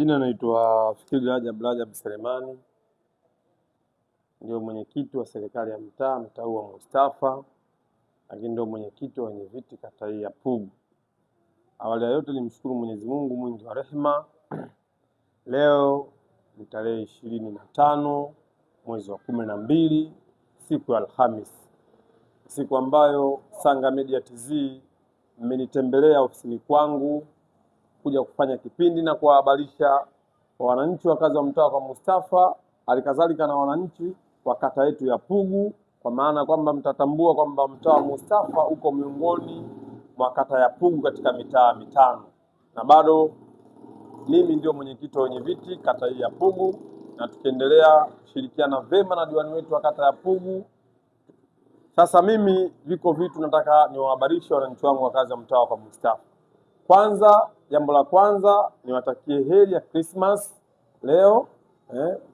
Jina naitwa Fikiri Rajab Selemani, ndio mwenyekiti wa serikali ya mtaa huu wa Mustafa, lakini ndio mwenyekiti wa wenyeviti kata hii ya Pugu. Awali ya yote nimshukuru Mwenyezi Mungu mwingi wa rehema. Leo ni tarehe 25 mwezi wa 12, siku ya Alhamis, siku ambayo Sanga Media TZ mmenitembelea ofisini kwangu kuja kufanya kipindi na kuwahabarisha wananchi wakazi wa mtaa wa Mustafa, halikadhalika na wananchi wa kata yetu ya Pugu, kwa maana kwamba mtatambua kwamba mtaa wa Mustafa uko miongoni mwa kata ya Pugu katika mitaa mitano, na bado mimi ndio mwenyekiti wa wenyeviti kata hii ya Pugu, na tukiendelea kushirikiana vema na diwani wetu wa kata ya Pugu. Sasa mimi viko vitu nataka niwahabarishe wananchi wangu wakazi wa mtaa wa Mustafa. Kwanza, jambo la kwanza niwatakie heri ya Christmas leo.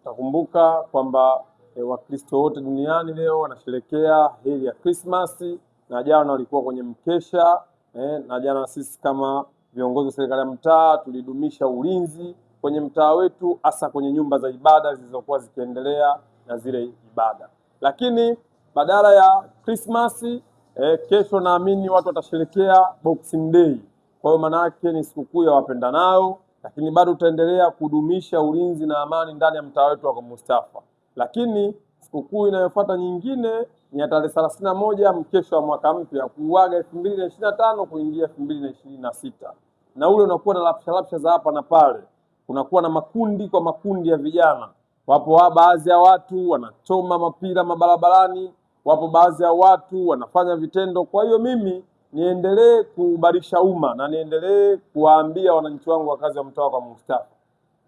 Utakumbuka kwamba Wakristo wote duniani leo wanasherehekea heri ya Christmas, na jana walikuwa kwenye mkesha na jana sisi kama viongozi wa serikali ya mtaa tulidumisha ulinzi kwenye mtaa wetu, hasa kwenye nyumba za ibada zilizokuwa zikiendelea na zile ibada. Lakini badala ya Christmas kesho naamini watu watasherehekea Boxing Day. Kwa hiyo maana yake ni sikukuu ya wapendanao, lakini bado tutaendelea kudumisha ulinzi na amani ndani ya mtaa wetu wa Mustafa. Lakini sikukuu inayofuata nyingine ni ya tarehe 31 mkesho wa mwaka mpya, kuuaga 2025 kuingia 2026. Na ule unakuwa na lapsha za hapa na pale. Kunakuwa na makundi kwa makundi ya vijana. Wapo baadhi ya watu wanachoma mapira mabarabarani, wapo baadhi ya watu wanafanya vitendo. Kwa hiyo mimi niendelee kuhabarisha umma na niendelee kuwaambia wananchi wangu wakazi wa mtaa wa Mustafa,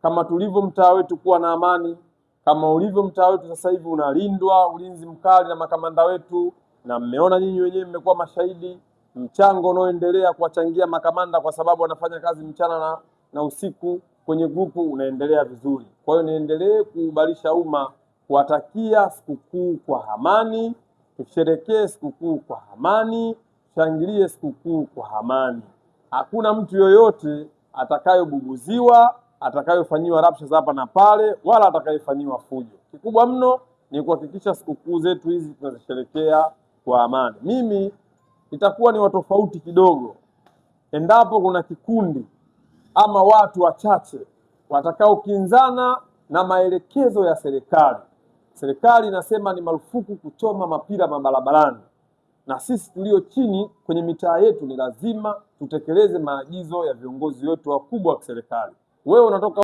kama tulivyo mtaa wetu kuwa na amani, kama ulivyo mtaa wetu sasa hivi unalindwa ulinzi mkali na makamanda wetu, na mmeona nyinyi wenyewe mmekuwa mashahidi mchango unaoendelea kuwachangia makamanda, kwa sababu wanafanya kazi mchana na usiku kwenye grupu unaendelea vizuri. Kwa hiyo niendelee kuhabarisha umma, kuwatakia sikukuu kwa amani, tusherekee sikukuu kwa amani, shangilie sikukuu kwa amani. Hakuna mtu yoyote atakayobuguziwa, atakayofanyiwa rapsha za hapa na pale, wala atakayefanyiwa fujo. Kikubwa mno ni kuhakikisha sikukuu zetu hizi tunazisherekea kwa amani. Mimi nitakuwa ni watofauti kidogo endapo kuna kikundi ama watu wachache watakaokinzana na maelekezo ya serikali. Serikali inasema ni marufuku kuchoma mapira mabarabarani, na sisi tulio chini kwenye mitaa yetu ni lazima tutekeleze maagizo ya viongozi wetu wakubwa wa serikali. Wewe unatoka